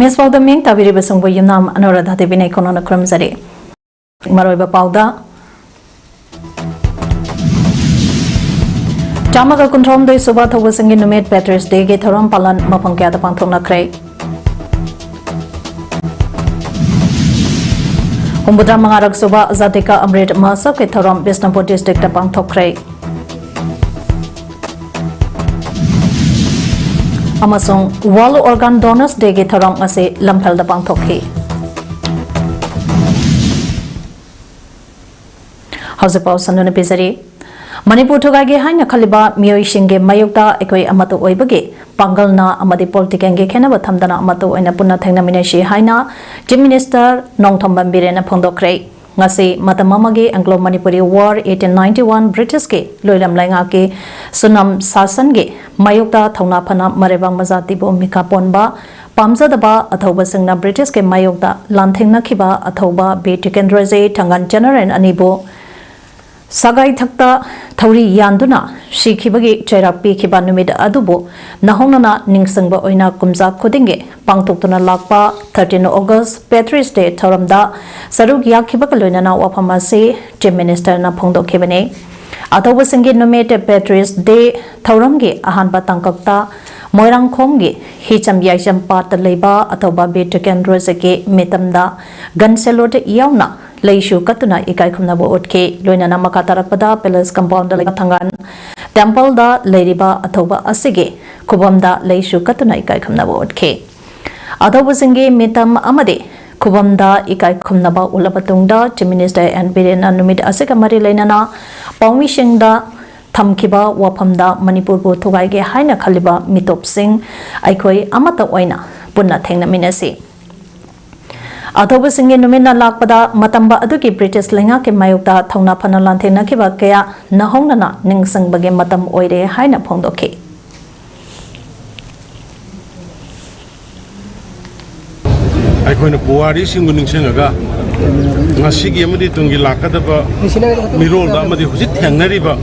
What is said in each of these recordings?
News PAODAM Ming Tabiri Basungbo Yunam Anuradha Devine Konon Krumzari Maroiba PAODA Tamaga Control de Suba Athoubashing Numit Batteries Day Thouram Palan Mapham Kayada Pangthoknakhre Humbudra Mangarak Suba Zatika Amrit Masa ke Thouram Bisnapur District Pangthoknakhre Amasung Wall Organ Donors Day ke Thouram ase Lamphel da Pangthokhi Hausepau Sanuna Pisari Manipur Thugage Haina Khaliba Miyoi Shinge Mayukta Ekoi Amato Oibage Pangalna Amadi Politikange Kenaba Thamdana Amato and Apuna Thangnaminashi Haina Chief Minister Nongthom Birena Pangthoknakhre Ngasi Matamamage Anglo Manipuri War 1891 British ke Loilam Lainga ke Sunam Sasan ge Mayukta Thongna Phana Marebang Mazati Bo Mikaponba Pamzadaba Athoubashing na British ke Mayukta Lanthengnakiba Athouba Be Tikendraje Thangan General Anibo Sagai Thakta Thauri Yanduna Shikibagi Cherapi Kiba Numit Adubo Nahonana Ningsangba Oina Kumza Kudinge Pangthoktuna Lakpa 13 August Patriots Day Thouramda Saruk Yakibakaloinana Wapamase Chief Minister na Pangthoknakhre Athoubashing Numit Patriots Day Thouramge Ahanba Tangkakta Moirang Khomge Hicham Yaijam Pat Leiba Athouba Be Tikendraje Metamda Ganselot Yauna Leishu Katuna Ikai Kumnabo Utke, Luina Makatarakpada, Palace Compound Tangan, Temple da Ladiba Athouba Asige, Kubamda Leishu Katuna Ikai Kumnabo Utke. Athoubashing Metam Amade, Kubamda Ikai Kumnaba Ulapatungda, Chief Minister and Birena Numit Asika Mari Lainana, Pawmishing da Thamkiba Wapamda Manipur Thugaige Haina Khaliba Mitop Singh, Aikoi Amata Oina, Punna Thengnaminasi. Athoubashing Numina Lakpada Matamba Aduki British Linga ke Mayukta Thongna Phana Lanthengnakiba Kaya Nahongnana Ningsang Bage Matam Oire Haina Pangthoknakhre Aikoina Puari Singu Ningsengaga Ngasigi Amadi Tungi Lakadaba Mirol da Amadi Hujit Thengnariba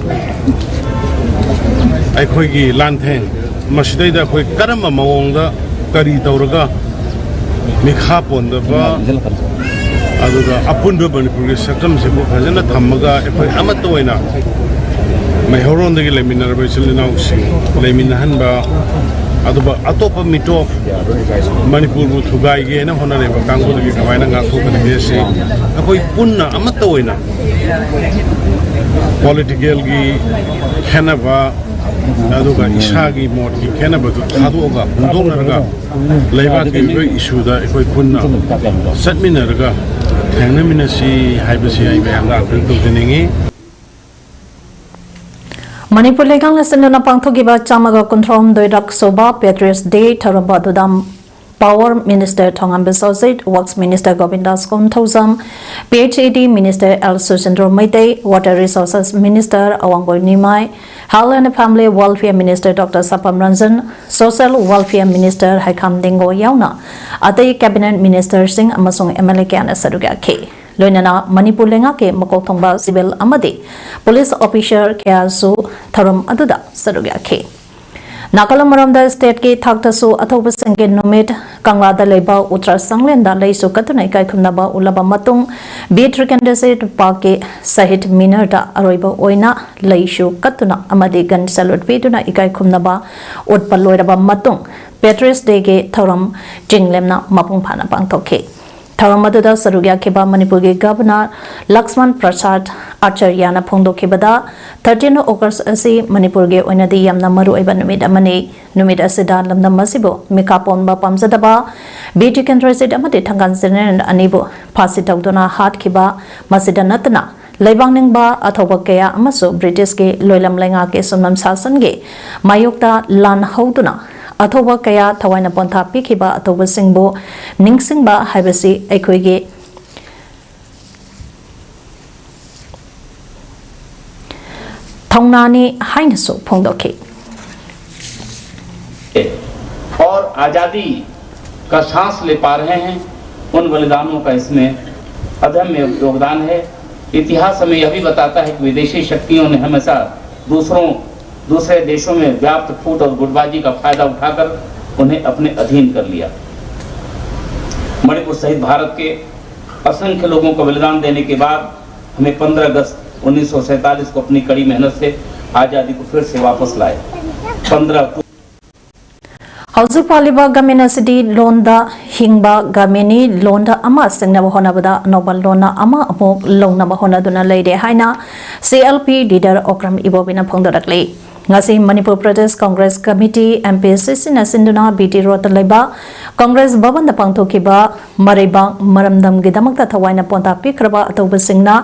Aikoigi Lantheng Masidaida Koi Karama Mawongda Kari Tauraga Mikha Pondaba Aduga Apunda Manipur Sakam Sebu Fazana Tamaga Amatoina Mahoron the Leminar Basilina Leminahanba Aduba Atopa Mito Manipur Thugai and Honorable Kango the Kavana Kesi Akoi Punna Amatoina Political Gi Hanava Aduga Ishagi Morki Kenaba to Taduga Pundonaraga Leva issue that if I couldn't set me Naraga Tangnaminasi Hibasi Ibanga Printing Manipur Legang Lesson Pangthokiba Chamaga Control Doidak Soba Patriots Day Thouram Power Minister Thongam Bisozit, Works Minister Govindas Thouram, PHAD Minister El Susendro Maitei, Water Resources Minister Awangboy Nimai, Health and Family Welfare Minister Dr. Sapam Ranjan, Social Welfare Minister Haikam Dingo Yauna, Atay Cabinet Minister Singh Amasung MLA Kana Saruga K. Loinana Manipur Lenga ke Makokthongba Civil Amadi, Police Officer Kyasu Thouram Aduda Saruga K. Nakalamaranda State ke Thaktasu Athoubashing Numit Kanglada Leba Utra Sanglenda Leisu Katuna Ikai Kumnaba Ulaba Matung Beatrikandese Pake Sahit Minarda Aroiba Oina Leishu Katuna Amadi Gan Salut Veduna Ikai Kumnaba Utpaloiraba Matung Patriots Day ke Thouram Jinglemna Mapung Phana Pangthoknakhre Thouram Aduda Sarugya Kiba Manipurgi Governor Laxman Prasad Acharyana Pangthokhibada 13 August asi Manipurgi Oinadi Yamna Maru Oiba Numit Amani Numit Asida Lamna Masibo Mikaponba Pamzadaba Be Tikendraje Amadi Thangan General Anibo Pasitaudona Hat Kiba Masida Natana Leibang Ningba Athouba Kaya Amaso British ke Loilam Lainga ke Sunam Sasan ge Mayukta Lan Hauduna Athouba Kaya Thawaina Pontha Pikiba Athoubashing Bo Ningsingba Haibasi Aikoige Thongnani Hainaso Pangthoknakhre और आजादी का सांस ले पा रहे हैं उन बलिदानों का इसमें अदम्य योगदान है। इतिहास हमें यह भी बताता है कि विदेशी शक्तियों ने हमेशा दूसरे देशों में व्याप्त फूट और गुटबाजी का फायदा उठाकर उन्हें अपने अधीन कर लिया। मणिपुर सहित भारत के असंख्य लोगों को बलिदान देने के बाद हमें 15 अगस्त 1947 को अपनी कड़ी मेहनत से आज़ादी को फिर से वापस लाए। 15 Haujuk paliba gamena sidi londa hingba gameni londa ama sengna bahona bada nobal lona ama amok longna bahona duna leide haina CLP leader Okram Ibobina phongdorakle ngasi Manipur Pradesh Congress Committee MPCC na sinduna BT Road leba Congress Bhavan da pangthokiba maribang maramdam gidamakta thawaina ponta pikraba Athoubashing na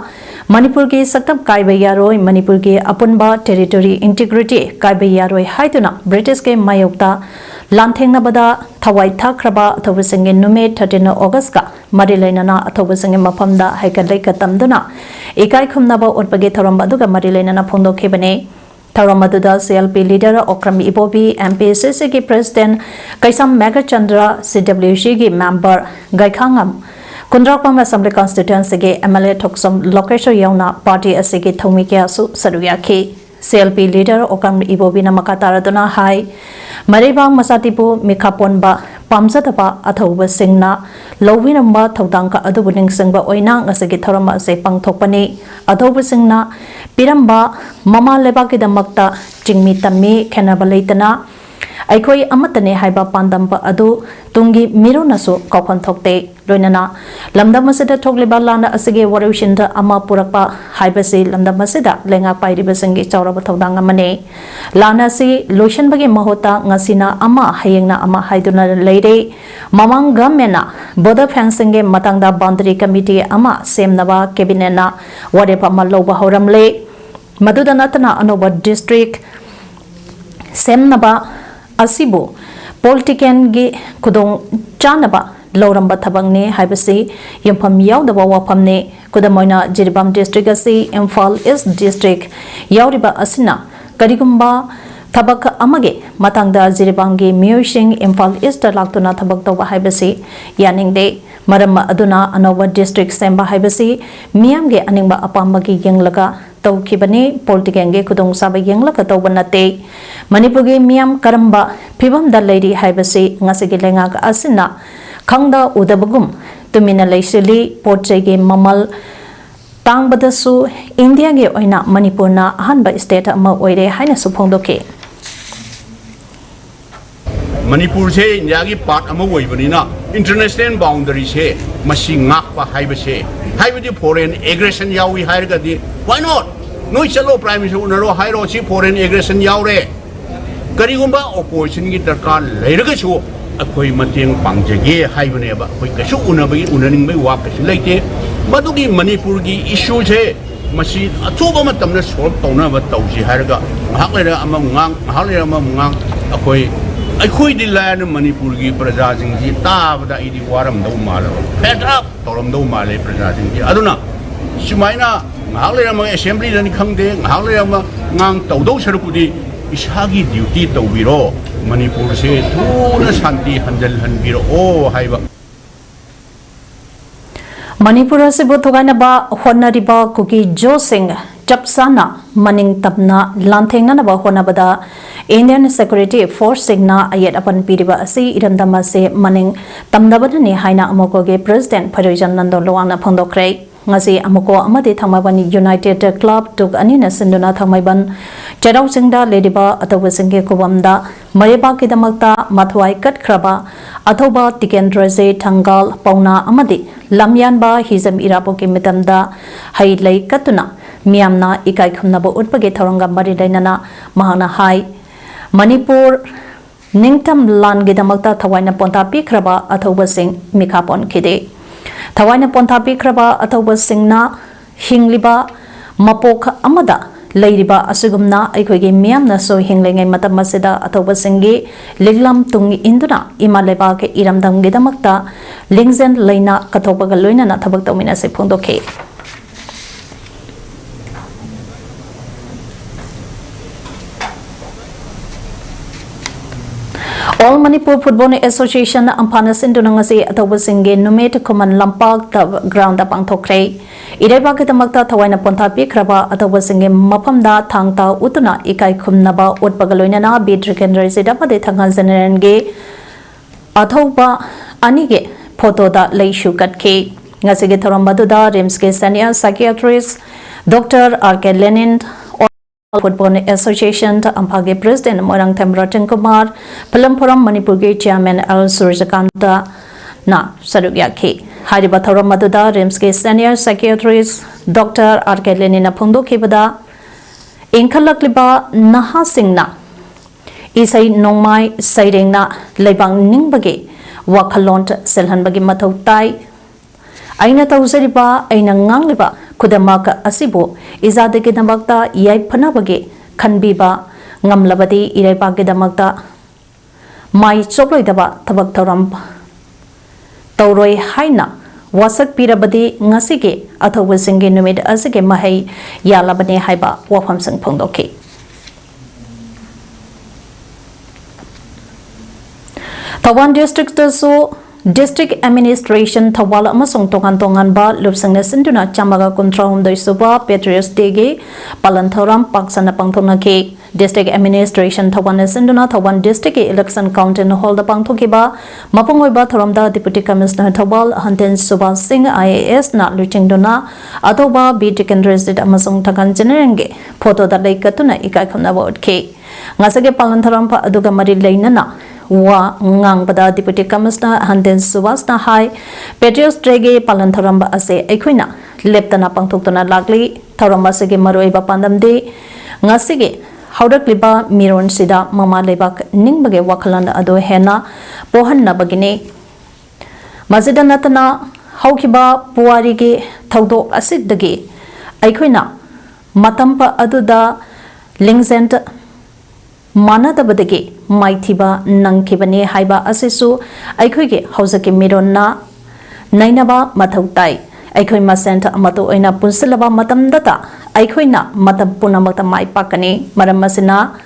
Manipur ki saktam kaiba yaroi Manipur ki apunba territory integrity kaiba yaroi haiduna British ke mayokta Lantheng bada thawai thakraba Athoubashing Numit 13 August ka mari leinana Athoubashing Mapham da haikalai katamduna ikai khumnaba utpage Thouram aduga mari leinana phongdokhibane Thouram aduda CLP leader Okram Ibobi MPCC ki president Kaisam Megachandra CWC ki member Gaikhangam Kundrakpam Assembly constituency ki MLA Thoksam Lokesho yauna party asigi thomikya su saruya ki CLP leader Okram Ibobi na makataraduna hai Maribang masatipu mikaponba pamjataba Athoubashing na lowinamba thodangka adubuning singba oina ngasigi Thouram ase pangthokpani Athoubashing na piramba mama lebaki damakta jingmi tammi khenaba leitana aikhoi amatane haiba pandamba adu tungi mironasu kauphan thokte loinana lamdam asida thokleba lana asige warushinda ama purakpa haibasi lamdam asida lenga pairibasingi chawraba thodang amane lana si lotion bagi mahota ngasina ama hayengna ama haiduna leire mamang gamena border fencing ge matangda boundary committee ama semnaba cabinet na warepa maloba horamle maduda natana anoba district semnaba asibu politician gi kudong chanaba loramba thabangni haibasi yumpham yaudaba waphamne kudamoina Jiribam district asi Imphal East district yauriba asina karigumba thabak amage matangda Jiribam gi Miyosing Imphal East laktuna thabak toba haibasi yaningde maram aduna anoba district semba haibasi miyam ge aningba apambagi yenglaga tawkhibani politician ge kudong saba yenglaka tawba nate Manipur ge miyam karamba phibam da leiri haibasi ngasigi lenga ka asina khangda udabagum tumina leisili potchai ge mamal tangbadasu India ge oina Manipur na ahanba state ama oire haina suphongdoke Manipur se India ki part ama oibanina international boundary se masi ngakpa haibase haibadi foreign aggression yawi hairgadi why not noi chalo prime minister unaro hairo si foreign aggression yaure karigumba opposition ki darkar leiraga chu akoi mateng pangjage haibane ba koi kasu unabai unaning bai wa kasu leite madugi Manipur ki issue se masi athoba matamna solve tawna ba tawsi hairga haklera ama ngang haklera ama ngang akoi dilan Manipur ki praja jingji tabda idi waram dau mala fed up toram dau male praja jingji aduna simaina ngahlera ma assembly dan khangde ngahlera ma ngang tawdau sarukudi isagi duty tawbiro Manipur se thuna shanti hanjal hanbiro o haiba Manipur asibu thugaina ba honariba kuki Josing Chapsana maning tapna lanthengna na ba honabada Indian Security Force signa ayat apan piriba asi iramdama se maning tamdabana ni haina amoko ge President Phairojan Nandon Lowangna Pangthoknakhre ngasi amoko amade thamabani United Club tuk anina sinduna thamaiban Chadau singda lediba Athoubashing ge kubamda mareba ki damakta mathwai katkraba athoba tikendraje thangal pauna amade lamyanba hizam irapo ki mitamda hailai katuna miyamna ikai khumnaba utpage thoranga mari lainana mahana hai Manipur ningtam lan gidamakta thawaina ponta pikraba Athoubashing mikhapon khide thawaina ponta pikraba Athoubashing na hingliba mapok amada leiriba asugumna aikoge miyamna so hinglengai matam masida Athoubashing gi liglam tungi induna imaleba ke iramdam gidamakta lingzen leina kathobaga loina na thabak tawmina se phongdokhe All Manipur Football Association Ampana Sindunangasi Athoubashing Numit Kuman Lampak ground Pangthoknakhre Ireba Kitamakta Thawaina Ponta Pikraba Athoubashing Mapham da Thangta Utuna Ikai Khumnaba Utpagaloinana Bidriken Residapa de Thangan General ge Athouba Anige photo da leishu katki ngasige thoram maduda rims ke senior psychiatrist Dr. R.K. Lenin Football Association Ampage President Morang Temratin Kumar Palam Forum Manipur Ge Chairman Al Surjakanta na Sarugyaki Hariba Thouram Maduda Rims ke senior psychiatrist Dr. R.K. Lenin Apungdo Kibada Inkalakliba Naha Singna Isai Nongmai Sairengna Lebang Ningbage Wakalont Selhan Bagi Mathau Tai Aina Tausariba Aina Ngangliba Kudamaka Asibo Izadeke Damakta Yai Panabage Kanbiba Ngamlabadi Irepake Damakta Mai Choplaidaba Tabak Thouram Tauroi Haina Wasak Pirabadi Ngasige Athoubashing Numit Asige Mahai Yalabane Haiba Mapham Sang Pangthoknakhre Thouram District so District Administration Thawal amasung tongan ba lupsangna sinduna chamaga kuntra humdoi suba Patriots Day ge palan Thouram paksana Pangthoknakhre District Administration Thawal sinduna Thawal District Election Counting Hall da Pangthokhiba mapungoi ba Thouram da Deputy Commissioner Thawal Hanten Subha Singh IAS na luchingduna atoba B Dickon Resident amasung thakan generenge photo da laikatuna ikai khamna ba utke ngasage palan Thouram pa aduga mari leinana wa ngang pada Deputy Commissioner Hanten Subhasna Hai Patriots Day palan Thouram ba ase aikhoina leptana pangthoktuna lagli Thouram ba sege maroi ba pandam de ngasige haurakliba miron sida mama lebak ningbage wakalan ado hena pohanna bagine mazida natana haukiba puari ge thaudo asidage aikhoina matampa aduda lingzent Manadabadage Maithiba Nankibane Haiba Asisu Aikhoige Hausake Mironna Nainaba Mathautai Aikhoi Masenta Amato Oina Punsilaba Matam Data Aikhoina Matam Punamata Mai Pakane Maramasina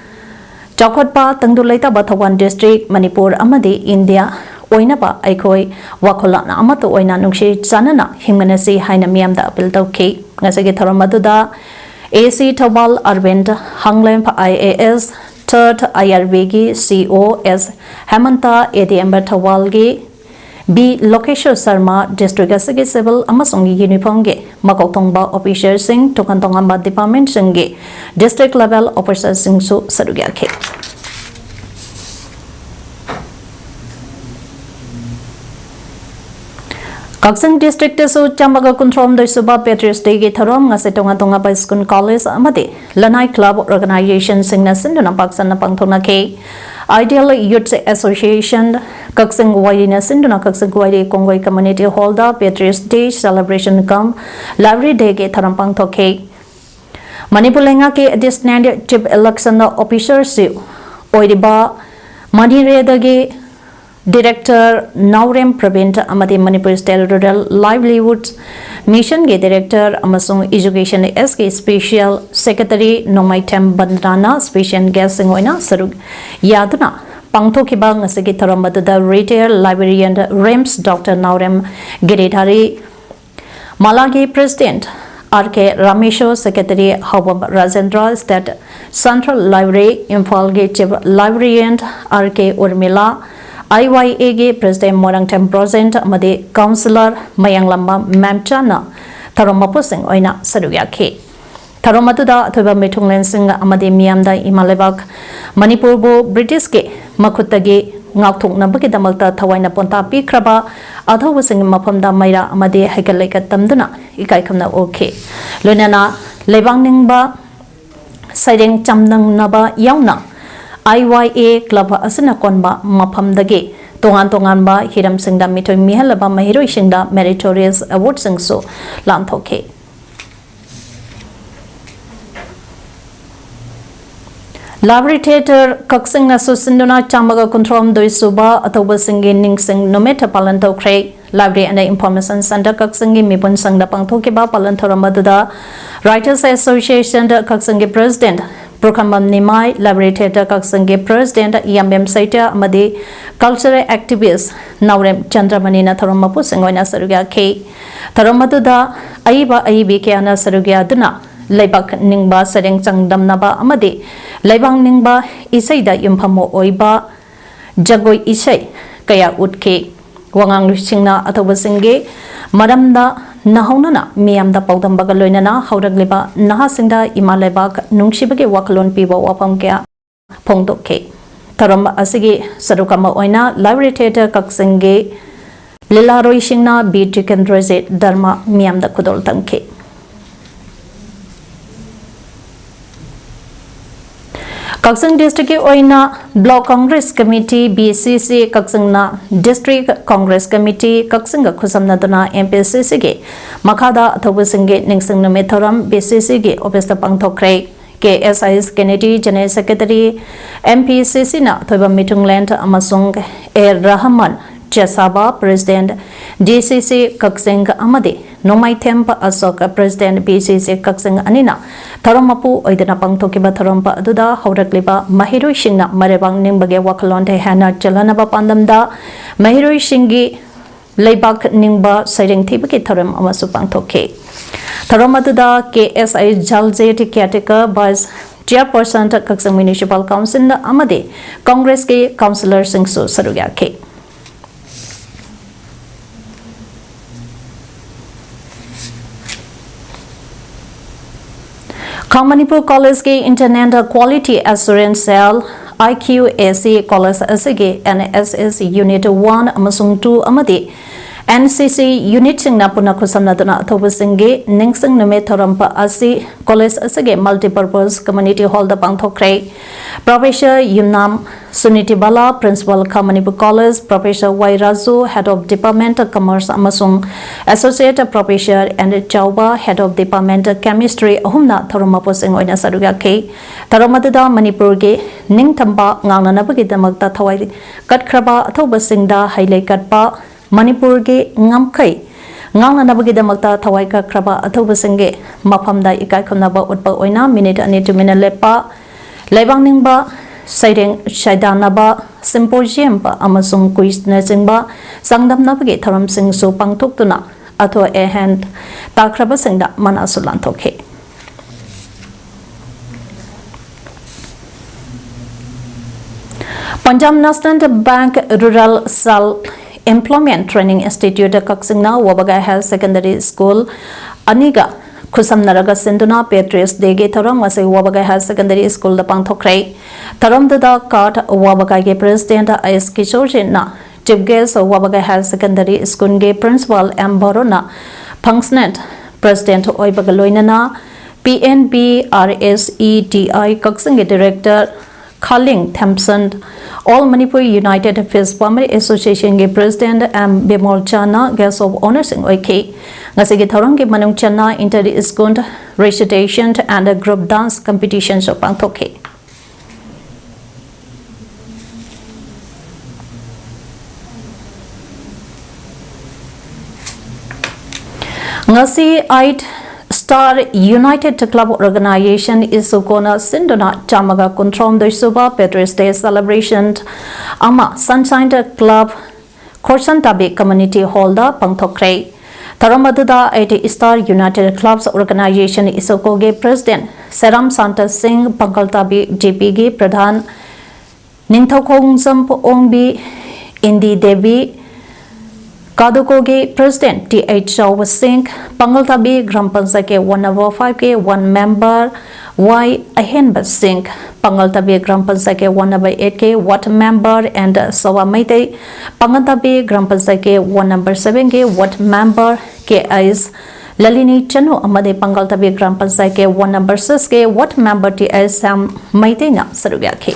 Chakotpa Tangdulaita Batawan District Manipur Amadi India Oinaba Aikhoi Wakolana Amato Oina Nungshi Sanana Himganasi Haina Miamda Apil Tauke Ngasage Thouram Maduda AC Thawal Arvind Hanglem IAS Third IRBG COS Hemanta ADM Thawalgi B Lokeshwar Sharma District Asage Civil Amasung Uniform ge Makokthongba Officer Singh Tokantongamba Department Singh District Level Officer Singh Su Sarugyakhe Kaksing District so Chambaga Kuntrom Doi Suba Patriots Day ge Thouram ngase tonga ba School College amade Lanai Club Organization Singna Sinduna Paksana Pangthoknakhre Ideal Youth Association Kaksing Wairina Sinduna Kaksing Wairi Kongoi Community Hall da Patriots Day Celebration Kam Library Day ge Thouram Pangthoknakhre Manipur lenga ke Assistant Chief Election Officer si oiriba Manire dage Director Thouram Prabint Amadi Manipur State Rural Livelihoods Mission ge Director Amasung Education SK Special Secretary Nomaitem Bandrana Special Guest Singoina Sarug Yaduna Pangthokhiba ngasigi Thouram Maduda Retired Librarian REMS Dr. Thouram Giridhari Malagi President R.K. Ramesho Secretary Hawab Rajendra State Central Library Imphal ge Chief Librarian R.K. Urmila IYA ge President Morang Tem President amade Councillor Mayanglamba Mamchana Thouram Mapusing oina Sarugyakhe Thouram atuda athoiba Mithunglen Singh amade Miamda Imalebak Manipur bo British ge Makhuttage ngakthoknabagi damakta thawaina ponta pikraba Athoubashing Maphamda Maira amade Haikaleka tamduna ikai khamna okay loinana lebangningsba Saireng Chamnang Naba Yauna IYA Club Asana Konba Maphamdagi Tongan ba Hiram Singda Mitoi Mihalaba Mahiroi Singda Meritorious Award Singso Lanthokhe Library Theatre Kaksing na Susinduna Chambaga Kuntrom Doi Suba Athoubashing Ningsing Numit Pangthoknakhre Library and Information Center Kaksing Mipun Sangda Pangthokhiba palan Thouram Maduda Writers Association Kaksing President Prokambam Nimai Library Theatre Kaksing President Yambem Saita Amadi Cultural Activist Thouram Chandramani na Thouram Mapusing oina Sarugyakhe Thouram Maduda Aiba Aibi Kiana Sarugyaduna Laibak Ningba Sareng Changdamnaba Amadi Laibang Ningba Isaida Yumpamo Oiba Jagoi Isai Kaya Utke wangang singna Athoubashing maramda nahonana miyamda paudam baga loinana hauragliba nahasingda imalebak nungsibagi wakalon piba wapam kya Pangthoknakhre Thouram asigi sarukama oina library theater kaksinge Lilaroi singna B Tikendrajit Dharma miyamda kudol tangke Kaksing district ke oina block congress committee BCC kaksingna district congress committee kaksinga khusamna duna MPCC ge makhada Athoubashing ge ningsing Numit Thouram BCC ge office Pangthoknakhre KSIS Kennedy General Secretary MPCC na thoiba mitungland amasung Rahman Jasaba President DCC Kaksing Amade Nomai Tempa Asoka President BCC Kaksing Anina Thouram oidana Pangthokkiba Thouram aduda haurakliba Mahiroi Singna marebang ningbage wakalon the hana chalanaba pandamda Mahiroi Singi leibak ningba saireng thibaki Thouram amasu Pangthoknakhre Thouram aduda KSI Jaljet caretaker Vice Chairperson Kaksing Municipal Council Amade Congress ke councillor Singsu Sarugake Manipur College के Internet Quality Assurance Cell IQAC College asige NSS Unit 1 amasung 2 amadi NCC Unit singna puna khusamna duna Athoubashing ge ningsing Numit Thouram asi College asige Multipurpose Community Hall da Pangthoknakhre Professor Yumnam Suniti Bala Principal Manipur College Professor Wairaju Head of Department of Commerce amasung Associate Professor and Chauba Head of Department of Chemistry ahumna Thouram posing oina saruga ke Thouram aduda Manipur ge ningthamba ngangnanabagi damakta thawai katkraba Athoubashing da highlight katpa Manipur ge ngamkai ngangnanabagi damakta thawai ka kraba Athoubashing ge Mapham da ikai khomnaba utpa oina minute ani 2 minute lepa leibang ningba saireng shaidanaba symposium pa amasung quiz na jingba sangdamnabagi Thouram sing su pangthoktuna atho a hand takraba singda manasulan thokhe Punjab National Bank Rural Cell Employment Training Institute Kaksingna Wabaga Health Secondary School Aniga Khusam Naraga Sinduna Patriots Day ge Thouram wase Wabaga Health Secondary School da Pangthoknakhre Thouram da card Wabaga ge President IS Kishorjina Chief Guest Wabaga Health Secondary School ge Principal M Borona Functionant President Oibaga Loinana PNB RSEDI Kaksing Director Khaling Thompson All Manipur United Fish Farmer Association ge President M Bimol Chana Guest of Honor sing oike ngasigi Thouram ge manung chana inter school recitation and group dance competitions of Pangthoknakhre ngasi 8 Star United Club Organization is Sukona Sindona Chamaga Kontrom Doisuba Patriots Day Celebration Ama Sunshine Club Korsantabi Community Hall da Pangthoknakhre Thouram aduda 8 Star United Clubs Organization Isokoge President Seram Santa Singh Pankaltabi JPG Pradhan Ningthokongzam Ongbi Indi Devi Kadukoge President T.H. Singh Pangaltabi Gram Panchayat ke 1/5 ke 1 member Y. Ahenba Singh Pangaltabi Gram Panchayat ke 1/8 ke Wat member and Sawa Maitei Pangaltabi Gram Panchayat ke 1/7 ke Wat member K.I.S. Lalini Chanu Amade Pangaltabi Gram Panchayat ke 1/6 ke Wat member T.S. Sam Maitei na sarugya ke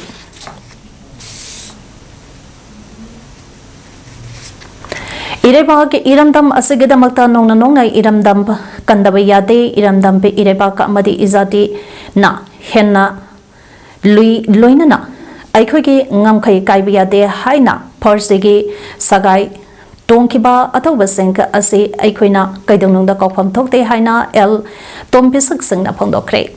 Ireba ke iramdam asigedamakta nongna nongnai iramdam kandaba yade iramdam pe ireba ka amadi izati na henna loinana aikhoi ge ngamkhai kaiba yade haina pharsegi sagai tongkiba Athoubashing ase aikhoina kaidongnongda kaufam thokte haina L tompisak singna phangdokre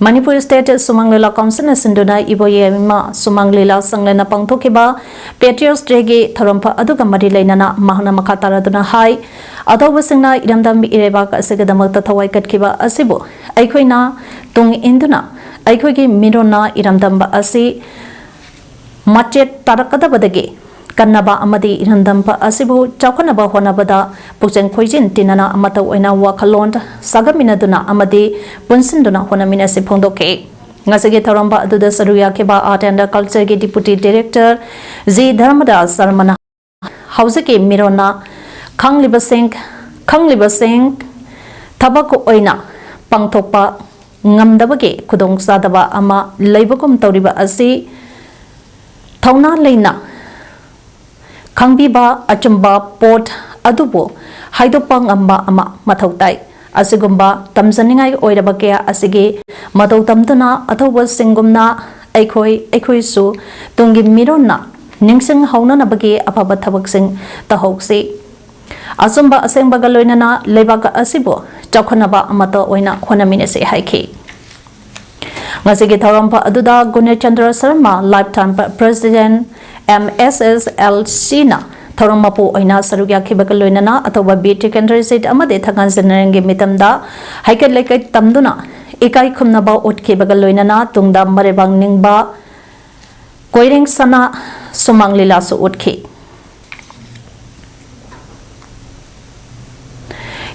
Manipur State Sumanglila Council Sinduna Iboyema Sumanglila Sanglena Pangthokkiba Patriots Day ge Thouram aduga mari leinana mahna makataraduna hai Athoubashing na iramdam ireba ka asigedamakta thawai katkiba asibu aikhoina tung induna aikhoigi mirona iramdam asi machet tarakadabadagi kannaba amadi irandampa asibu chaukanaba honabada pucheng khoijin tinana amata oina wakalond sagaminaduna amadi punsinduna honamina se phongdoke ngasage Thouram aduda saruya keba art and culture ge deputy director J Dharmadas Sarmana hause ke mirona khangliba sing thabak oina pangthokpa ngamdabage khudong sadaba ama leibakum tawriba asi Thauna leina khangbiba achumba port adubo haidopang amba ama mathautai asigumba tamjaningai oiraba kya asige madau tamtuna athoba singumna aikhoi su tungi mirona ningsing hauna nabage apaba thabak sing tahokse asumba asengba galoinana leibaka asibo chakhanaba amata oina honamine se haiki ngasige Thouram aduda Gunir Chandra Sharma lifetime president MSSLC na Thouram mapu oina sarugya khibaka loinana athoba BT candidate amade thagan generangi mitamda haikat laikai tamduna ekai khumnaba utkhibaka loinana tungda marebang ningba koireng sana sumang lila su utkhi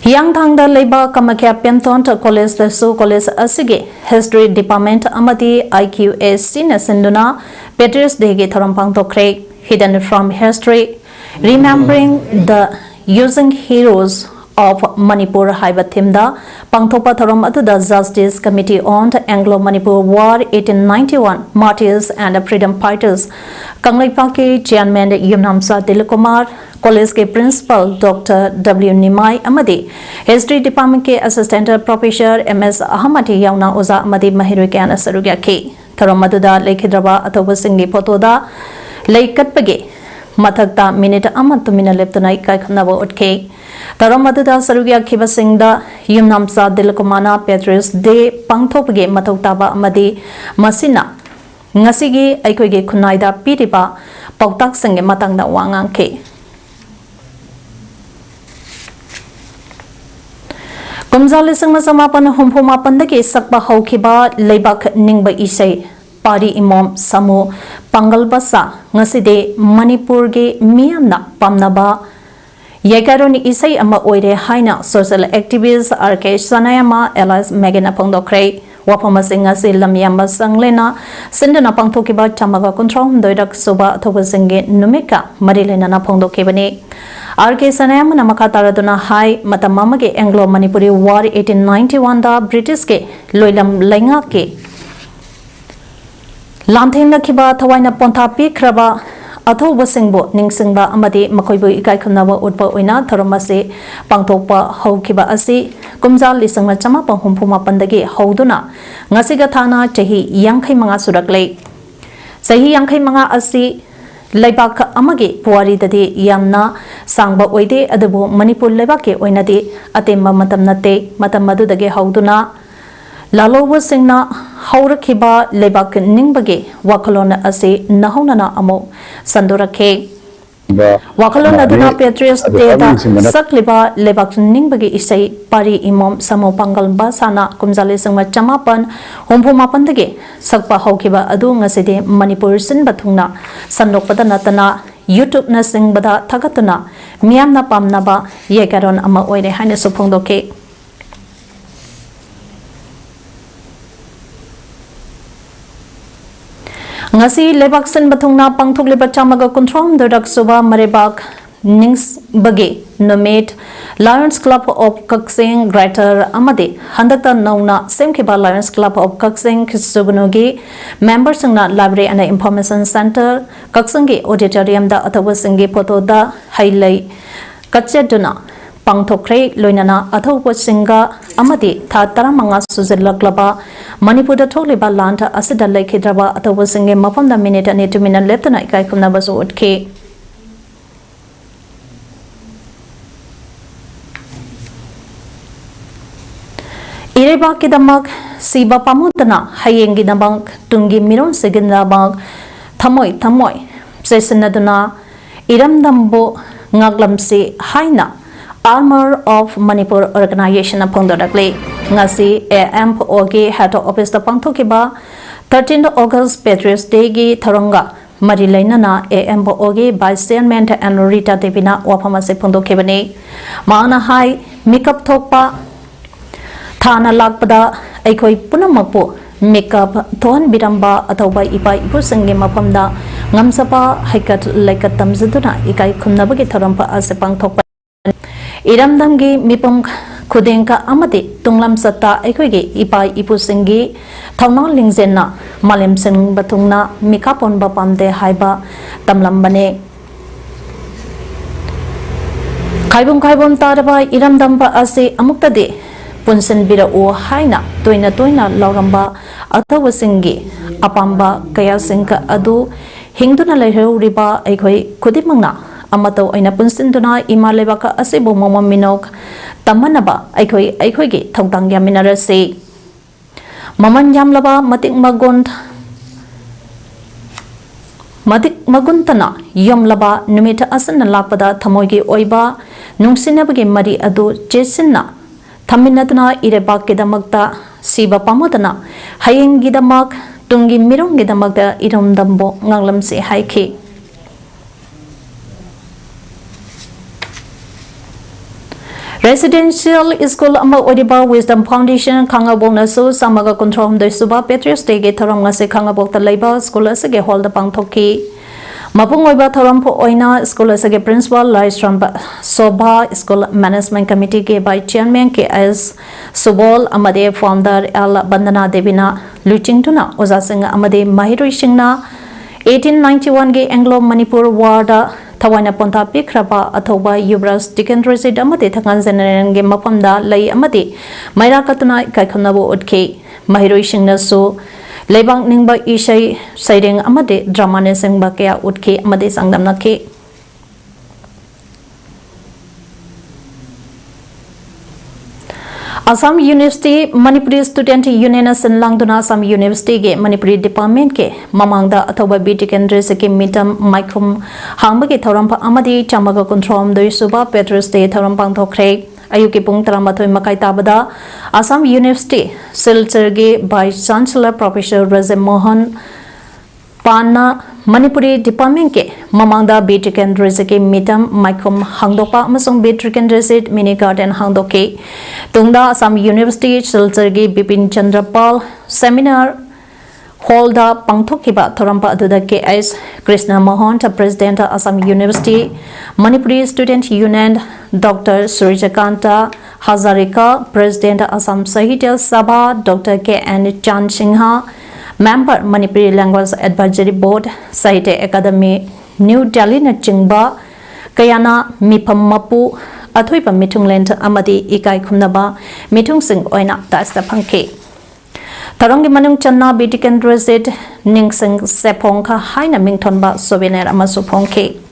Yang thangda leiba kamakya Pangthoknakhre college the so college asige history department amadi IQAC na sinduna Patriots Day ge Thouram Pangthoknakhre hidden from history remembering the using heroes of Manipur haiba thimda Pangthokpa Thouram aduda Justice Committee on Anglo-Manipur War 1891 Martyrs and Freedom Fighters Kanglaipa Chairman Yumnamsa Dilkumar College के Principal Dr. W. Nimai Amadi History Department के Assistant Professor MS Ahmadi Yauna Oza Amadi Mahiru के Anasarugya के Thouram aduda Lekhidraba Athoubashing की photo दा लेकटपगे मथकता minute अमत मिना लेप्तनाई कायखनबो उठके Thouram aduda sarugya khibasing da Yumnamsa Dilkumana Patriots Day Pangthokpage mathautaba amadi masina ngasigi aikoige khunaida piriba pautak singe matangda wangang ke Kumjali singma samapan humphuma pandagi sakba haukiba leibak ningba isai pari imom samu pangal basa ngaside Manipur ge miyamna pamnaba Yekaroni isai ama oire haina social activists RK Sanayama Elias Megana Pangthoknakhre wapama singa se lamyamba sanglena sindana pangthokiba chamaga control doidak soba Athoubashing ge numika marilena na phongdokhebani RK Sanayama namaka taraduna hai matamama ge Anglo Manipuri War 1891 da British ke loilam lainga ke lamthengna khiba thawaina pontha pikraba Athoubashing bo ningsingba amadi makoibu ikai khunaba utpa oina Thouram ase pangthokpa haukiba asi kumjal lisangma chama pahumphuma pandagi hauduna ngasiga thana chahi 65 surakle chahi 65 asi leibak amage puari dadi yamna sangba oide adubu Manipur leibak ke oinadi atemba matam nate matam madudage hauduna Athoubashing na haurakhiba leibak ningbage wakalona ase nahaunana amo sandorakhe wakalona aduna Patriots Day da sakliba leibak ningbage isai pari imom samo pangal basana kumjali singma chamapan humphuma pandage sakpa haukiba adu ngaside Manipur sin bathungna sandokpada natana YouTube na singbada thagatuna miyamna pamnaba yekaron ama oire haine suphongdoke ngasi lebak sen bathungna pangthokliba chamaga control dodak soba marebak nings bage Numit Lions Club of Kaksing Greater amade handakta nauna semkhiba Lions Club of Kaksing Sugunugi members na library and information center Kaksing ge auditorium da Athoubashing ge photo da highlight kacheduna Pangthoknakhre loinana Athoubashing amadi tha 15 suzilaklaba Manipur da thokliba lanta asida lekhidraba Athoubashing ge Mapham da minute ani 2 minute leptana ikai khumna basu utke Ireba kidamak siba pamutana hayeng gidamak tungi miron segindabak thamoi sesinaduna iramdambo ngaglamsi haina Armor of Manipur Organization Pangthoknakhre ngasi AMPOG Head Office da Pangthokiba 13 August Patriots Day gi Thoranga mari lainana AMBO gi Vice Chairman and Rita Devina wafama se phongdokhebani maana hai makeup thokpa thana lakpada aikoi punamakpu makeup thon biramba athoba ipai ipu sange maphamda ngamsapa haikat laikat tamjaduna ikai khumnabagi thorampa ase pangthokpa iramdamgi mipum khudengka amati tunglam satta aikoi ipai ipu sangi thawna lingzenna malem sing bathungna mikapon bapamde haiba tamlambane khaibum taraba iramdamba ase amuktade punsen bira o haina toina lauramba Athoubashing apamba kaya singka adu hingduna lehruriba aikoi khudimangna amato aina punsinduna imalebaka ase bomoma minok tamanaba aikoi gi thongtang yaminarase maman yamlaba matik maguntana yomlaba numit asana lakpada thamoigi oiba nungsinabagi mari adu chesinna thaminatna irebak kedamakta siba pamodana hayeng gidamak tungi mirong gidamakta iromdambo nganglamse haiki Residential School ama Odiba Wisdom Foundation Kangabong naso samaga control de suba Patriots Day ge thoram ngase Kangabok ta leiba school asage hall da pangthokki mapung oiba thoram pho oina school asage principal Laistram Sobha School Management Committee ge by chairman KS Subol amade founder L Bandana Devina luching tuna oza singa amade mahiroi singna 1891 ge Anglo Manipur War da Thawaina Ponta Pikraba Athoba Yubras Tikendrasid amati Thangan General ge mapamda lei amati Maira Katuna Kaikhanabo Utke Mahiroi Singna so Lebang Ningba Ishai Saiding amati Dramane Singba Kya Utke amati Sangdamna ke Assam University Manipuri Student Union Langduna Assam University ge Manipuri Department ke mamangda athoba BT Kendres ke mitam Mapham hangbagi Thouram amadi chamaga control doi suba Patriots Day Thouram Pangthoknakhre ayuki pung 13 makai tabada Assam University Silchar ge Vice Chancellor Professor Razem Mohan Panna Manipuri Department ke mamangda BT Kendres ke mitam Mapham hangdopa amasung BT Kendres mini garden hangdoke tungda Assam University Silchar ge Bipin Chandrapal Seminar Hall da Pangthokhiba Thorampa aduda KS Krishna Mohan President Assam University Manipuri Student Union Dr. Surjakanta Hazarika President Assam Sahitya Sabha Dr. KN Chan Singha Member Manipuri Language Advisory Board Sahitya Academy New Delhi na chingba Kayana Mapham mapu Athoiba Mithungland amadi ikai khumnaba mithung sing oina tasta phangke Tarongi manung channa BT Kendres ningsing sepongkha haina mingthonba souvenir amasu phongke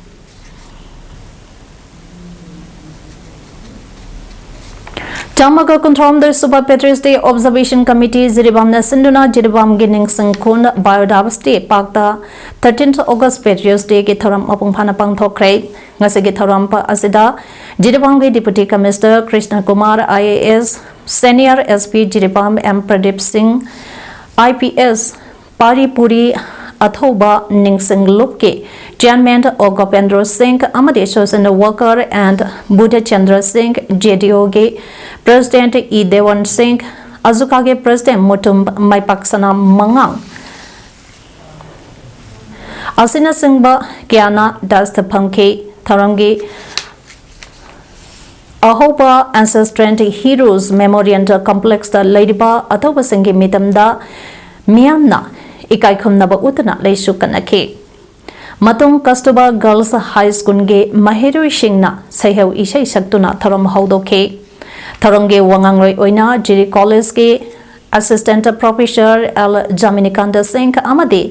Chamaga control the Super Patriots Day Observation Committee Jiribam na Sinduna Jiribam Ginning Singkun Biodiversity Park da 13th August Patriots Day ke Thouram apung phana Pangthoknakhre ngase ge Thouram pa asida Jiribam ge Deputy Commissioner Krishna Kumar IAS Senior SP Jiribam M Pradip Singh IPS Paripuri Athouba Ningsing Lupke Chairman Ogopendra Singh Amade Social Worker and Buddha Chandra Singh JDO ge President E Dewan Singh Azuka ge President Mutum Maipaksana Mangang Asina Singhba Kiana Dasta Pangke Tharangi Ahoba Ancestral Heroes Memorial Complex da Ladiba Athoubashing mitamda Myanna ikai khumnaba utna leisu kanake matung Kastuba Girls High School ge mahiroi singna saihau isai saktuna thoram haudoke thoronge wangangroi oina Jiri College ge Assistant Professor L Jaminikanda Singh amade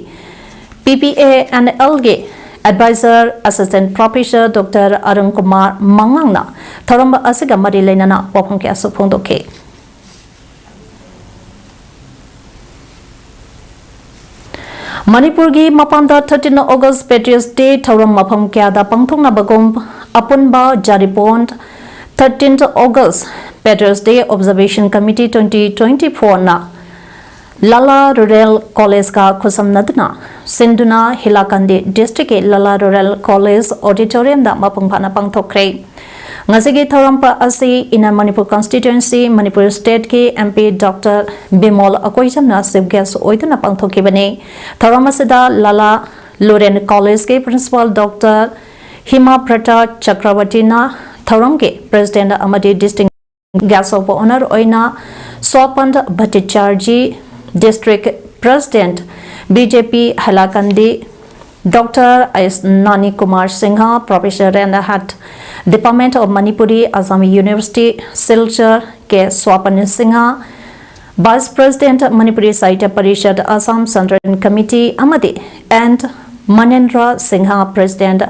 PPA and L ge Advisor Assistant Professor Dr. Arun Kumar Mangangna thoram asiga mari leinana waphongke asu phongdoke Manipur gi mapamda 13 August Patriots Day Thouram Mapham Kayada Pangthoknabagom apunba jaripond 13th August Patriots Day Observation Committee 2024 na Lala Rural College ka khusamnaduna Sinduna Hilakandi District Lala Rural College Auditorium da mapungphana Pangthoknakhre ngasigi Thouram pa asi ina Manipur constituency Manipur state ki MP Dr Bimol Akoijamna chief guest oiduna pangthokibani Thouram asida Lala Rural College ke principal Dr Hima Prata Chakrawati na Thouram ke president amadi distinct guest of honor oina Swapand Bhattacharji District President BJP Halakandi Dr. S. Nani Kumar Singha Professor and Head Department of Manipuri Assam University Silchar K. Swapan Singha Vice President Manipuri Sahitya Parishad Assam Central Committee Amadi and Manendra Singha President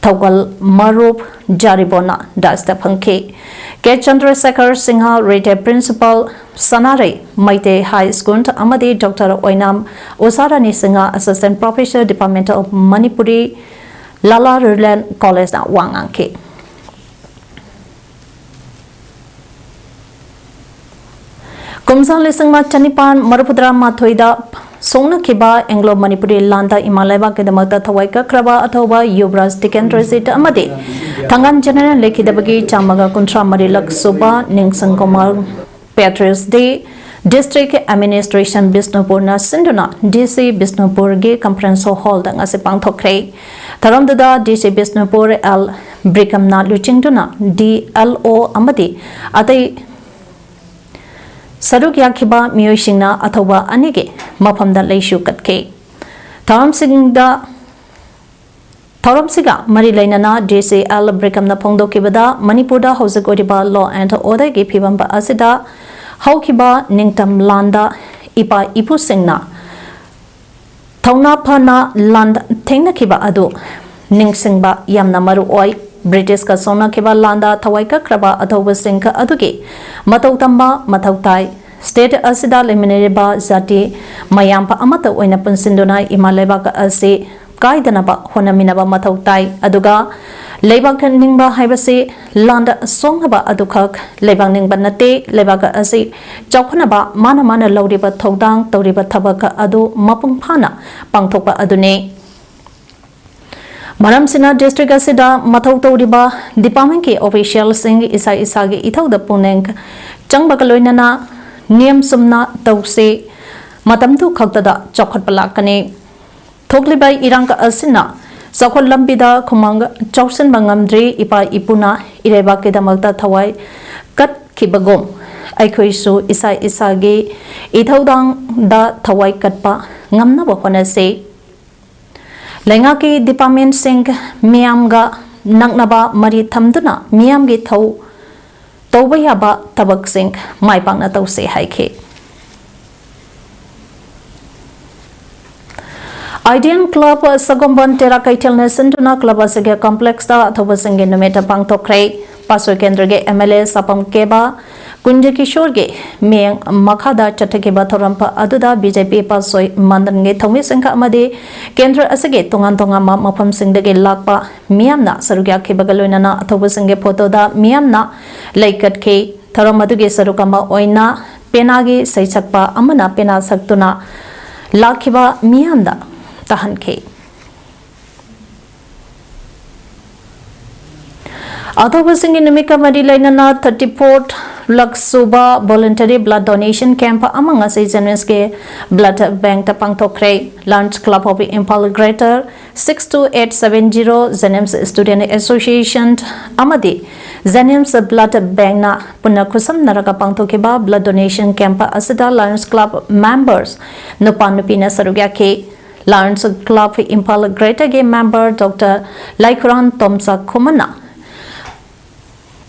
Thaugal Marup Jaribona Dasta Phanke K. Chandrasekhar Singha Retail Principal Sanare Maite High School Amadi Dr. Oinam Usarani Singha Assistant Professor Department of Manipuri Lala Rural College na Wanganke Kumsang Lisingma Chanipan Marupudra Mathoida Songna Kiba Anglo Manipuri Landa Imalaiba Kedamata Thawaika Kraba Athoba Yubras Tikendrasit Amadi Tangan General Lekidabagi Chamaga Kuntra Marilak Suba Ningsang Komar Patrice Day District Administration Bisnupurna Sinduna DC Bisnupur Ge Conference Hall da ngase Pangthoknakhre Thouram da DC Bisnupur L Brikamna Luchingduna DLO Amadi Atai Saruk Yakiba Miyosingna Athoba Anige Mapham da Leishu Katke Thouram Siga Mari Lainana DCL Brikamna Pongdokibada Manipurda Hosagodiba Law and Order Ge Phibamba Asida Haukiba Ningtam Landa Ipa Ipu Singna Thauna Phana Land Thengna Kiba Adu Ningsingba Yamna Maru Oi British ka Sona Kiba Landa Thawaika Kraba Athoubashing ka Adugi Matautamba Matautai State Asida Limineriba Zati Mayampa Amata Oina Punsinduna Imaleba ka Asi Kaidanaba Honaminaba Matautai Aduga Lebak Ningba Haibasi Landa Songhaba Adukak Lebang Ningba Nate Lebaka Asi Chaukanaba Mana Mana Lauriba Thodang Tauriba Tabaka Adu Mapungphana Pangthokpa Adune Maram Sina District Asida Mathau Tauriba Department ki official sing Isa Isagi Ithauda Puneng Changbakaloinana Niyam Sumna Tause Matamtu Khaktada Chokhatpalakane Thoklibai Irangka Asina Sakhol Lambida Khumang Chausen Bangamdri Ipa Ipuna Ireba Kedamalta Thawai Kat Kibagom Aikhoisu Isa Isagi Ithaudang da Thawai Katpa Ngamna Honase Lengaki Department Sing Miamga Nangnaba Mari Thamduna Miamgi Thau Taubayaba Tabak Sing Maipangna Tause Haike Ideal Club Sagomban Tera Kaitilne Sinduna Club Asige Complex da Athoubashing Numit Pangthoknakhre Paswa Kendrage MLA Sapam Keba Kunja Kishorge Meng Makhada Chatakeba Thourampa Aduda BJP Pasoi Mandange Thomi Singha Amadi Kendra Asige Tungan Tongama Mapham Singdage Lakpa Miamna Sarugya Kebagaloinana Athoubashing photo da Miamna Laikat Ke Thouram Aduge Sarukama Oina Penagi Saichakpa Amana Pena Saktuna Lakiba Miamda Tahanke Athoubashing Numika Marilainana 34th Laksuba Voluntary Blood Donation Camp among us Zeneske Blood Bank ta Pangthoknakhre Lunch Club of Impal Greater 62870 Zenems Student Association Amadi Zenems Blood Bank na Punakusam Naraka Pangthokiba Blood Donation Camp Asida Lunch Club members Nupanupina Sarugyake Lunch Club Impal Greater Game member Dr. Laikhuran Tomsa Kumana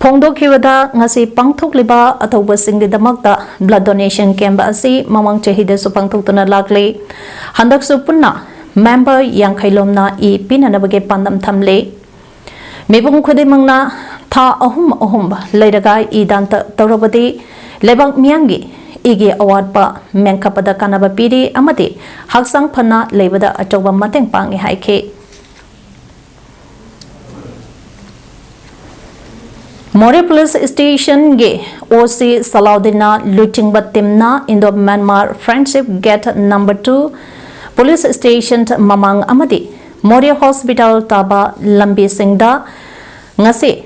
Pongdokibada ngasi pangthokliba Athoubashing damakta blood donation camp asi mamang chahida su pangthoktuna lakle handak su punna member yangkhailomna I pinanabage pandam thamle mebung khudimangna tha ahum leiraga I danta tawrabadi lebang miyangi igi award pa mengkapada kanaba piri amati haksang phana leibada achoba mateng pangi haike More Police Station ge OC Salaudina Luching Batimna Indo Myanmar Friendship Gate number 2 Police Station Mamang Amadi More Hospital Taba Lambi Singda Ngasi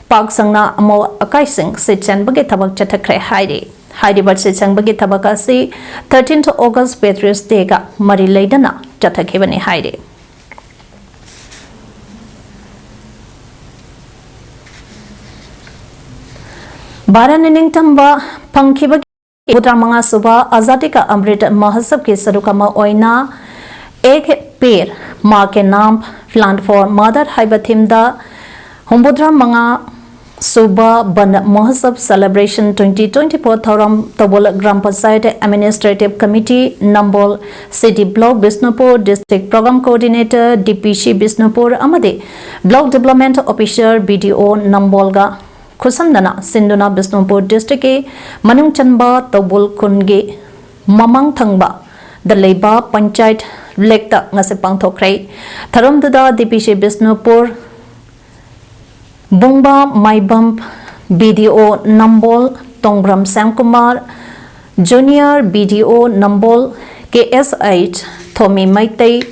Pak Sangna Amo Akai Sing Sitchan Bagi Tabak Chatakre Heidi Bat Sitchan Bagi Tabakasi 13th August Patriots Day ga Mari Laidana Chatakibani Heidi. Baraning Tamba Pangkiba Putramanga Suba Azatika Amrit Mahasab Ki Sarukama Oina Ek Peer Marke Namp Plant for Mother Haibatimda Humbudra Manga Suba Ban Mahasab Celebration 2024 Thouram Tobol Gram Panchayat Administrative Committee Nambol City Block Bisnupur District Program Coordinator DPC Bisnupur Amade Block Development Officer BDO Nambolga Kusamdana Sinduna Bisnupur District Manung Chanba Tobul Kunge Mamang Thangba The Leba Panchayat Lekta Ngase Pangthoknakhre Thouram Duda DPC Bisnupur Bungba Maibam BDO Nambol Tongbram Samkumar Junior BDO Nambol KSH Thomi Maitei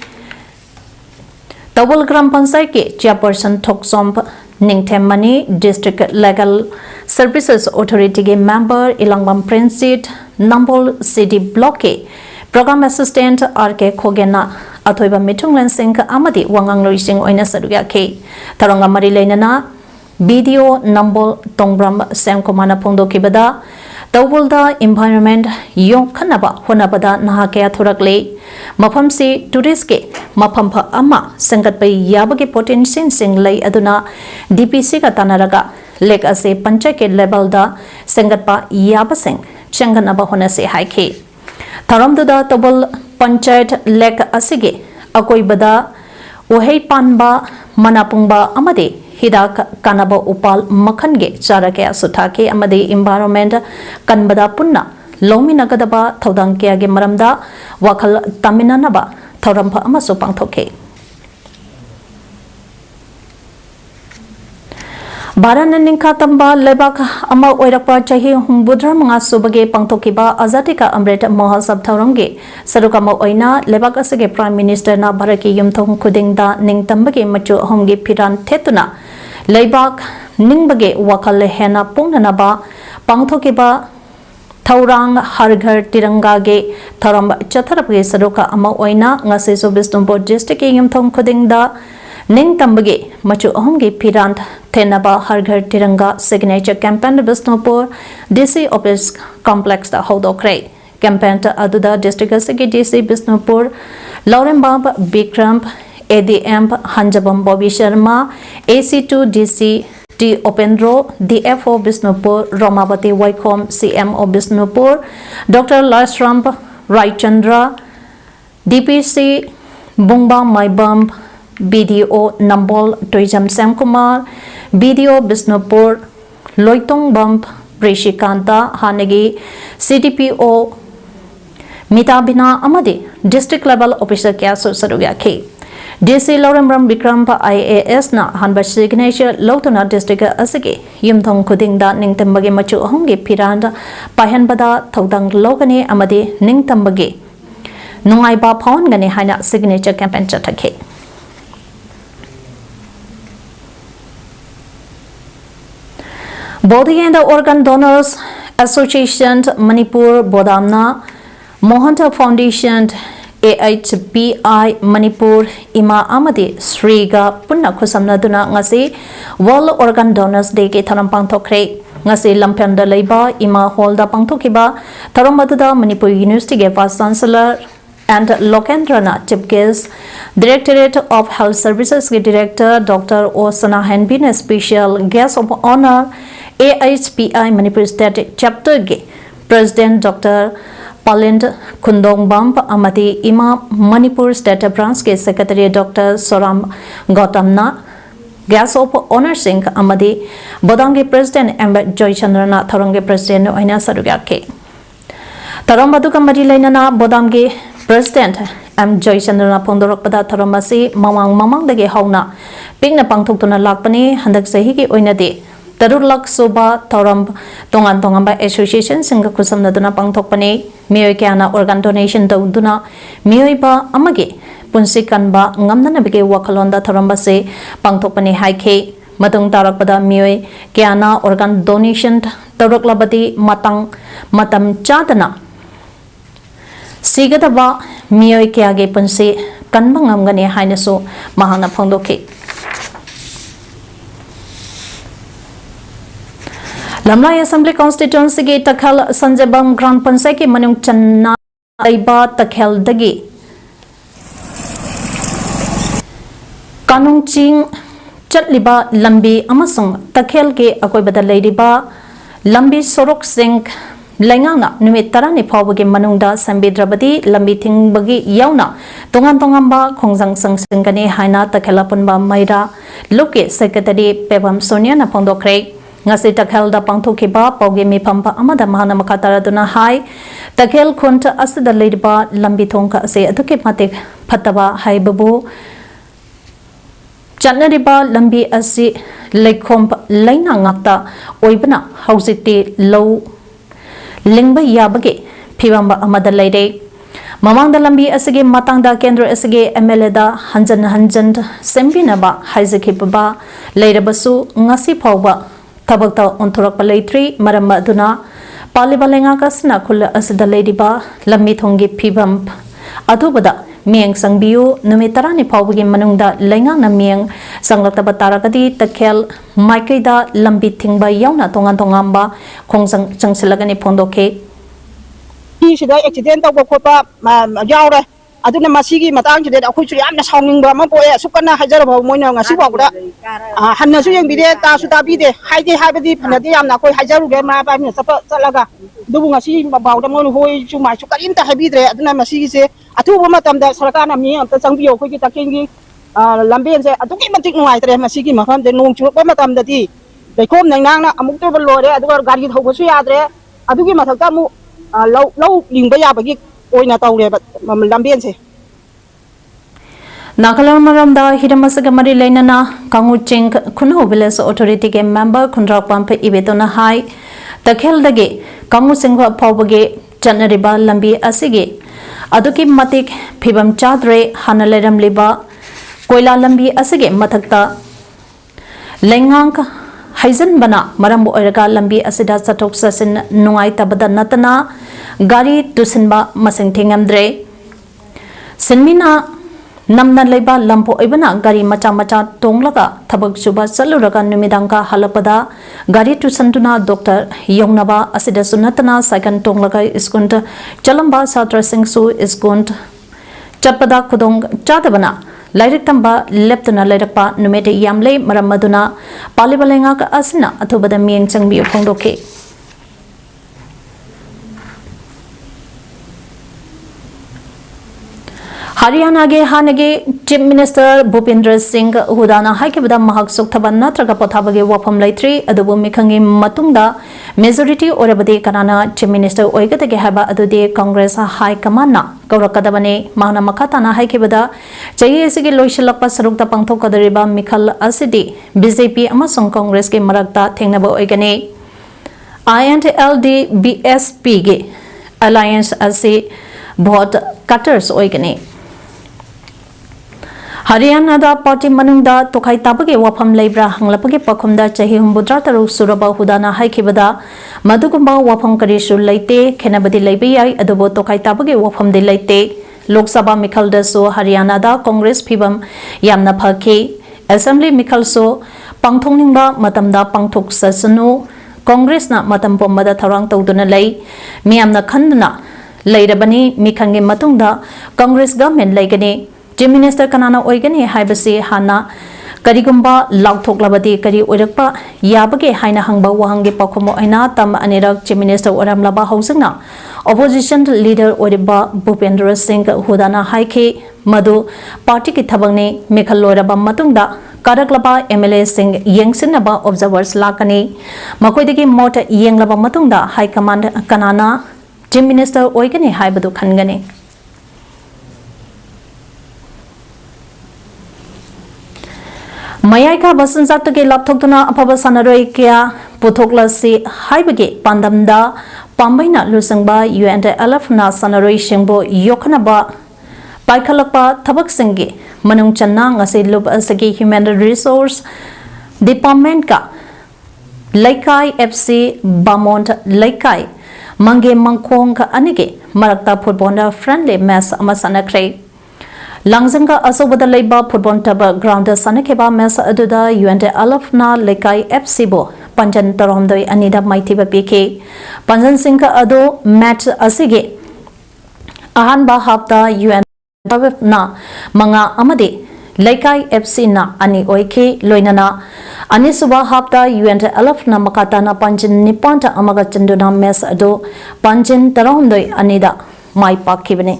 Tobul Gram Panchayat ke Chairperson Thoksomp Ningthemani District Legal Services Authority ke member Ilangbam Prinsit Nambol City Block ke Program Assistant RK Khogena Athoiba Mitunglan Singh Amadi Wangang Loising Oina Saruya ke Tharanga Mari Leinana BDO Nambol Tongbram Samkumana Pungdo Kibada Tawulda Environment Yong Kanaba Honabada Nahakea Thurakle Mapham si tourist ke Mapham pha ama sangat pai yabage potential sing lay aduna DPC ka tanaraga lek ase panchayat level da sangat pa yaba sing changan aba hona se haike Thouram da tobol panchayat lek asige akoi bada ohei panba manapungba amade Hidak kanaba upal makhange charake asutake amade environment kanbada punna Lomi Nagadaba Thodang Kiage Maramda Wakal Taminanaba Thourampa Amaso Pangthoknakhre Baraning Katamba Lebak Ama Oirapa Chahi Humbudra Manga Subage Pangthokhiba Azatika Amrit Mahasab Thouramge Sarukama Oina Lebak Asage Prime Minister na Bharaki Yumthong Khudingda Ningtambage Machu Homge Piran Thetuna Lebak Ningbage Wakal Hena Pungnanaba Pangthokhiba Thouram Har Ghar Tiranga ge Thouram Chatharapge Saruka Ama Oina Ngase so Bisnupur District Yumthong Khudingda Ningtambage Machu Homge Pirant Thenaba Har Ghar Tiranga Signature Campaign Bisnupur DC Office Complex da Hodokre Campaign Aduda District Asige DC Bisnupur Laurembab Bikramp ADM Hanjabam Bobby Sharma AC2 DC T Opendro DFO Bisnupur Romavati Waikom CMO Bisnupur Dr. Lasramp Raichandra DPC Bungba Maibam BDO Nambol Toijam Samkumar BDO Bisnupur Loitong Bump Rishikanta Hanegi CDPO Mitabina Amadi District Level Officer Kyasu Saruya K DC Laurembram Bikrampa IAS na Hanba Signature Lotona District Asige Yumthong Khudingda Ningtambage Machu Homge Piranda Pahanbada Thodang Logane Amadi Ningtambage Nungaiba Phongane Haina Signature Campaign Chathakhe Body and the Organ Donors Association Manipur Bodamna Mohanta Foundation AHPI Manipur Ima Amadi Sriga Punna Kusamnaduna Ngasi World Organ Donors Day ke Thouram Pangthoknakhre Ngasi Lampanda Leiba Ima Holda Pangthokiba Thourambaduda Manipur University ge Vice Chancellor and Lokendrana Chief Guest Directorate of Health Services ke Director Dr. Osana Hanbin Special Guest of Honor AHPI Manipur State Chapter ge President Dr. Palind Kundong Bamp Amati Ima Manipur State Branch ke Secretary Dr. Thouram Gautamna Gas of Honor Singh Amadi Bodangi President M. Joy Chandrana Thouramge President Oina Saruya ke Thouram Baduka Mari Lainana Bodamge President M. Joy Chandrana Pondorok Pada Thouram asi Mamang Dage Hauna Pingna Pangthoktuna Lakpani Handak Sahi ki Oina de Tarulak Soba Thouram Tongan Tongamba Association Singa Kusamnaduna Pangthokpani Miyoi Kayana organ donation Dauduna Miyoi Ba Amagi Punsi Kanba Ngamna Bige Wakalonda Thouram Se Pangthokpani Haike Matung Tarakpada Miyoi Kayana organ donation Taruklabadi Matam Chadana Sigadaba Miyoi Kayage Punsi Kanbangamgani Hainaso Mahana Pangdoki Lamlai Assembly Constituency Ge Takhal Sanjabam Grand Pansai Ki Manung Channa Aiba Takhel Dagi Kanung Ching Chatliba Lambi Amasung Takhel Ge Akoibada Ladyba Lambi Sorok Singh Langana Numit Tarani Pawagi Manungda Sambi Drabadi Lambi Ting Bagi Yauna Tongan Tongamba Kongzang Sangsingani Haina Takhelapunba Maira Loke Secretary Pebam Sonia na Pangthoknakhre Ngasi Takhel da Pangthokiba Paugi Mipampa Amada Mahana Makatara Duna Hai Takhel Kunta Asida Ladyba Lambi Thongka Se Aduke Matik Pataba Hai Babu Chanariba Lambi Asi Laikomp Laina Ngakta Oibana Hausiti Low Lingba Yabagi Pivamba Amada Lady Mamang da Lambi Asige Matang da Kendra Asige MLA da Hanjan Sembinaba Haizakipaba Ladybasu Ngasi Pauba Tabakta Onthorakpa Leitri Maramba Duna Palibalenga Kasna Kula Asida Ladyba Lambi Thongi Pibam Athubada Mieng Sangbiu Numit Tarani Pawagi Manungda Lenga na Mieng Sanglakta Tarakadi Takhel Maikaida Lambi Thingba Yauna Tongan Tongamba Kongsang Changsilagani Pangthokhe Sida accident tawba khopa yaure aduna masigi matang jide akhoi chu yamna sawningba ma poe sukana hajaraba moina ngasi bawda hanna su yengbide ta su ta bide haide habadi phanadi yamna khoi hajaruge ma pa mi sapa chalaga dubu ngasi bawda mon hoi chu mai chu karin ta habidre aduna masigi se athuba matamda sarkana mi amta changbiyo khoi ki takengi lamben se aduki matik nuai tre masigi mafam de nong chu pa matamda ti leikhom nangnang na amuk to lore aduga gari thobu su yadre adugi mathakta mu lau lingba yabagi oina tawre lamben se Nagalar Maramda Hidamasaga Mari Lainana Kangu Ching Kunho Village Authority Game Member Kundrak Pampa Ibetona Hai Takhel Dage Kangu Singha Pawbage Chanariba Lambi Asige Aduki Matik Pibam Chadre Hanaleram Liba Koila Lambi Asige Matakta Lengang Haizen Bana Marambu Erga Lambi Asida Satok Sasin Nungai Tabada Natana Gari Tusinba Masing Tingamdre Sinmina Namna Leba Lampo Ibana Gari Macha Tonglaga Tabak Suba Saluraga Numidanga Halapada Gari Tusantuna Dr. Yongnaba Asida Sunatana Second Tonglaga Iskunt Chalamba Satra Singsu Iskunt Chapada Kudong Chadabana Lairik Tamba Leptuna Lairapa Numete Yamle Maramaduna Palibalenga Asina Athubada Mieng Changbi Pangthokhe Haryana ge Hanage Chief Minister Bhupendra Singh Hudana Haikibada Mahak Sukthaban Natraga Pothabage Wapam Laitri Adubu Mikhangi Matungda Majority Orabade Kanana Chief Minister Oigatage Haba Adude Congress High Commandna Gaurakadabane Mahana Makatana Haikibada JSG Loishalakpa Sarukta Pangthokadariba Mikhal Asidi BJP Amasung Congress ke Marakta Thengnaba Oigane INTLD BSP ge Alliance Asi Vote Cutters Oigane Haryana da party manungda tokai tabage wapam lebra hanglapage pakhumda chahi humbudra taru suraba hudana haikibada madugumba wapam karisu leite khenabadi leibe yai adubo tokai tabage wapam de leite Lok Sabha Mikhal da so Haryana da Congress phibam yamna phake Assembly Mikhal so pangthongningba matamda pangthok sasanu Congress na matam pomada tharang tawduna lei miyamna khanduna leirabani mikhange matungda Congress government leigani Chief Minister Kanana Oigani Haibasi Hana Karigumba Lauthoklabadi Kari Oirakpa Yabage Haina Hangba Wahangi Pakomo Aina Tam Anirak Chief Minister Oram Laba Hausingna Opposition Leader Oriba Bhupendra Singh Hudana Haike Madu Party Ki Thabangni Mikhaloraba Matungda Karaklaba MLA Singh Yengsinaba Observers Lakani Makoidagi Mota Yenglaba Matungda High Command Kanana Chief Minister Oigani Haibadu Khangani mayai ka basan zakta ke lapthok tuna apaba sanaroi kya puthokla si haibage pandamda pambaina lusangba UNDLF na sanaroi shingbo yokhana ba paikhalakpa thabak singge manung channa ngase lub asagi human resource department ka Laikai FC Bamont Laikai Mange Mangkong ka anige marakta football friendly match amasanakre Langzanga asobada leiba football taba ground sanakeba match aduda UNDLF na Laikai FC bo Panjan Taromdoi anida maitiba pike Panjan Singh ado match asige ahanba hafta UNDLF na mga amade Laikai FC na ani oike loinana ani suba hafta UNDLF na makata na Panjin Nipanta amaga chanduna mes ado Panjin Taromdoi anida mai pakibne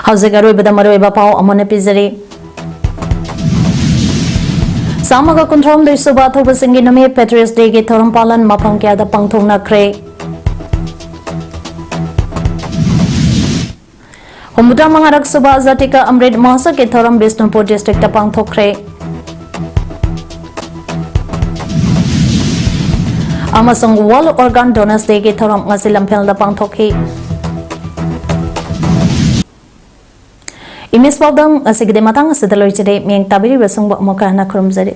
Hausegaroi badamaroi bapao amone pizari Samaga Kuntrom doi suba Athoubashing Numit Patriots Day ge Thouram palan Mapham Kayada Pangthoknakhre Humuta mangarak suba Zatika Amrit Mahasa ke Thouram Bisnupur district Pangthoknakhre Amasung World Organ Donors Day ge Thouram ngasi lampel da Pangthokhi Imis PAODAM asigde matang sedaloi jede meng tabiri basung bo mokah na khurum jare